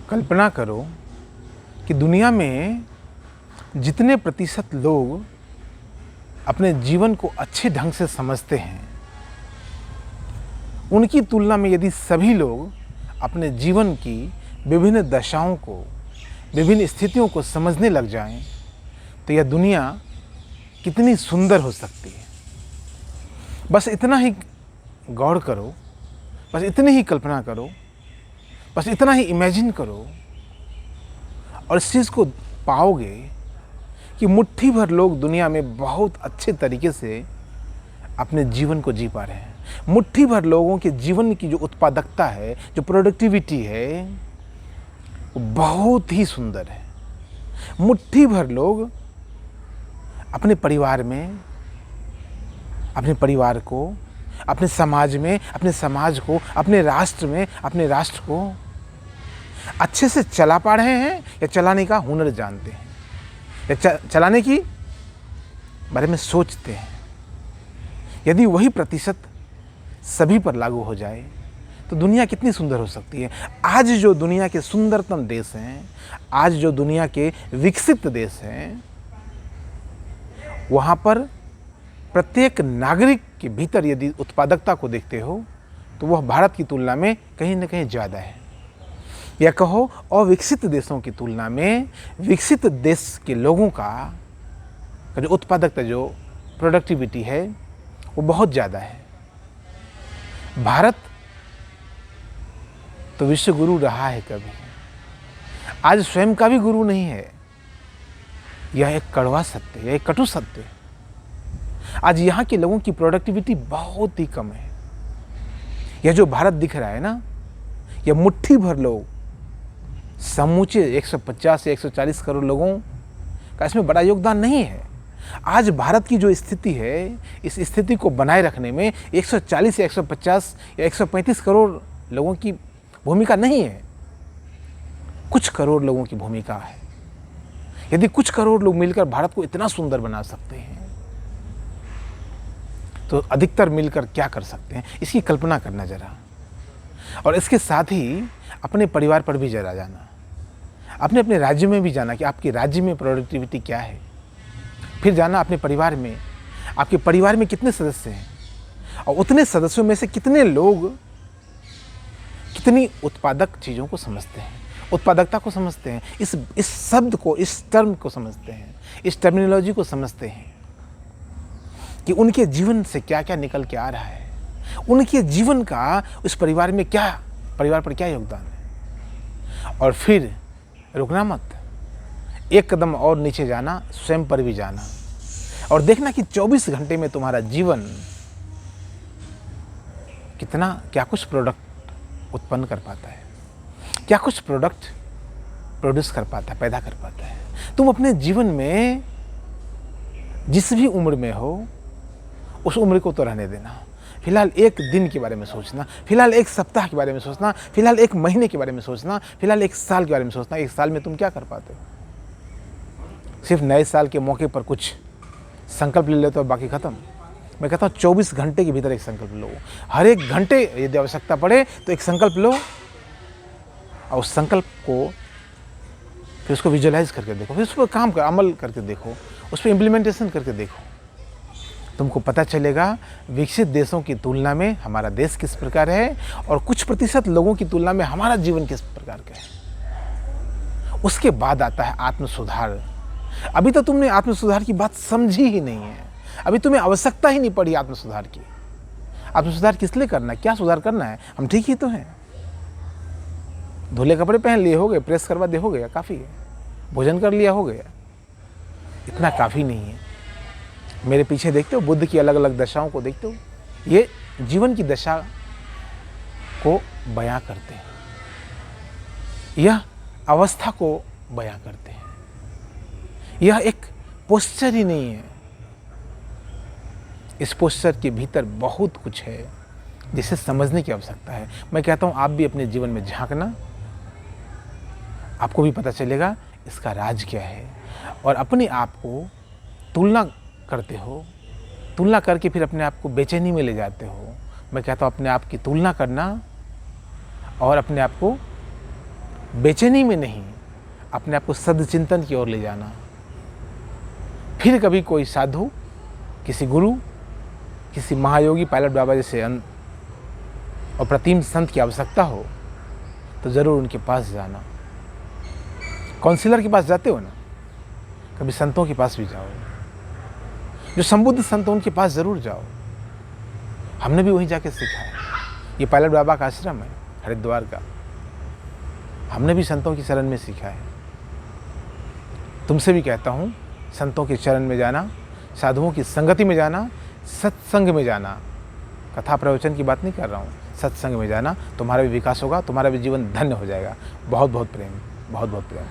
कल्पना करो कि दुनिया में जितने प्रतिशत लोग अपने जीवन को अच्छे ढंग से समझते हैं, उनकी तुलना में यदि सभी लोग अपने जीवन की विभिन्न दशाओं को, विभिन्न स्थितियों को समझने लग जाएं, तो यह दुनिया कितनी सुंदर हो सकती है। बस इतना ही गौर करो, बस इतनी ही कल्पना करो, बस इतना ही इमेजिन करो और इस चीज़ को पाओगे कि मुट्ठी भर लोग दुनिया में बहुत अच्छे तरीके से अपने जीवन को जी पा रहे हैं। मुट्ठी भर लोगों के जीवन की जो उत्पादकता है, जो प्रोडक्टिविटी है, वो बहुत ही सुंदर है। मुट्ठी भर लोग अपने परिवार में, अपने परिवार को, अपने समाज में, अपने समाज को, अपने राष्ट्र में, अपने राष्ट्र को अच्छे से चला पा रहे हैं या चलाने का हुनर जानते हैं या चलाने की बारे में सोचते हैं। यदि वही प्रतिशत सभी पर लागू हो जाए तो दुनिया कितनी सुंदर हो सकती है। आज जो दुनिया के सुंदरतम देश हैं, आज जो दुनिया के विकसित देश हैं, वहाँ पर प्रत्येक नागरिक के भीतर यदि उत्पादकता को देखते हो तो वह भारत की तुलना में कहीं न कहीं ज़्यादा है। या कहो अविकसित देशों की तुलना में विकसित देश के लोगों का जो उत्पादकता, जो प्रोडक्टिविटी है, वो बहुत ज़्यादा है। भारत तो विश्व गुरु रहा है कभी, आज स्वयं का भी गुरु नहीं है। यह एक कड़वा सत्य, यह एक कटु सत्य है। आज यहाँ के लोगों की प्रोडक्टिविटी बहुत ही कम है। यह जो भारत दिख रहा है ना, यह मुट्ठी भर लोग, समूचे 150 या 140 करोड़ लोगों का इसमें बड़ा योगदान नहीं है। आज भारत की जो स्थिति है, इस स्थिति को बनाए रखने में 140 या 150 या 135 करोड़ लोगों की भूमिका नहीं है, कुछ करोड़ लोगों की भूमिका है। यदि कुछ करोड़ लोग मिलकर भारत को इतना सुंदर बना सकते हैं तो अधिकतर मिलकर क्या कर सकते हैं, इसकी कल्पना करना जरा। और इसके साथ ही अपने परिवार पर भी जरा जाना, अपने अपने राज्य में भी जाना कि आपके राज्य में प्रोडक्टिविटी क्या है। फिर जाना अपने परिवार में, आपके परिवार में कितने सदस्य हैं और उतने सदस्यों में से कितने लोग कितनी उत्पादक चीज़ों को समझते हैं, उत्पादकता को समझते हैं, इस शब्द को, इस टर्म को समझते हैं, इस टर्मिनोलॉजी को समझते हैं कि उनके जीवन से क्या क्या निकल के आ रहा है, उनके जीवन का उस परिवार में क्या, परिवार पर क्या योगदान है। और फिर रुकना मत, एक कदम और नीचे जाना, स्वयं पर भी जाना और देखना कि 24 घंटे में तुम्हारा जीवन कितना, क्या कुछ प्रोडक्ट उत्पन्न कर पाता है, क्या कुछ प्रोडक्ट प्रोड्यूस कर पाता है, पैदा कर पाता है। तुम अपने जीवन में जिस भी उम्र में हो, उस उम्र को तो रहने देना। फिलहाल एक दिन के बारे में सोचना, फिलहाल एक सप्ताह के बारे में सोचना, फिलहाल एक महीने के बारे में सोचना, फिलहाल एक साल के बारे में सोचना। एक साल में तुम क्या कर पाते हो? सिर्फ नए साल के मौके पर कुछ संकल्प ले लेते हो, बाकी खत्म। मैं कहता हूँ 24 घंटे के भीतर एक संकल्प लो। हर एक घंटे यदि आवश्यकता पड़े तो एक संकल्प लो और उस संकल्प को फिर उसको विजुअलाइज करके देखो, फिर उस पर काम कर, अमल करके देखो, उस पर इम्प्लीमेंटेशन करके देखो। तुमको पता चलेगा विकसित देशों की तुलना में हमारा देश किस प्रकार है और कुछ प्रतिशत लोगों की तुलना में हमारा जीवन किस प्रकार का है। उसके बाद आता है आत्म सुधार। अभी तो तुमने आत्म सुधार की बात समझी ही नहीं है, अभी तुम्हें आवश्यकता ही नहीं पड़ी आत्म सुधार की। आत्म सुधार किस लिए करना है, क्या सुधार करना है? हम ठीक ही तो हैं। धुले कपड़े पहन लिए हो गए, प्रेस करवा दे हो गया, काफ़ी है। भोजन कर लिया हो गया, इतना काफ़ी नहीं है। मेरे पीछे देखते हो, बुद्ध की अलग अलग दशाओं को देखते हो, ये जीवन की दशा को बयां करते हैं, यह अवस्था को बयां करते हैं। यह एक पोस्चर ही नहीं है, इस पोस्चर के भीतर बहुत कुछ है जिसे समझने की आवश्यकता है। मैं कहता हूँ आप भी अपने जीवन में झांकना, आपको भी पता चलेगा इसका राज क्या है। और अपने आप को तुलना करते हो, तुलना करके फिर अपने आप को बेचैनी में ले जाते हो। मैं कहता हूँ अपने आप की तुलना करना और अपने आप को बेचैनी में नहीं, अपने आप को सदचिंतन की ओर ले जाना। फिर कभी कोई साधु, किसी गुरु, किसी महायोगी पायलट बाबा जैसे और प्रतिम संत की आवश्यकता हो तो ज़रूर उनके पास जाना। काउंसलर के पास जाते हो ना, कभी संतों के पास भी जाओ, जो संबुद्ध संत उनके पास ज़रूर जाओ। हमने भी वहीं जाके सीखा है। ये पायलट बाबा का आश्रम है हरिद्वार का, हमने भी संतों की शरण में सीखा है। तुमसे भी कहता हूँ, संतों के चरण में जाना, साधुओं की संगति में जाना, सत्संग में जाना। कथा प्रवचन की बात नहीं कर रहा हूँ, सत्संग में जाना, तुम्हारा भी विकास होगा, तुम्हारा भी जीवन धन्य हो जाएगा। बहुत बहुत प्रेम, बहुत बहुत प्रेम।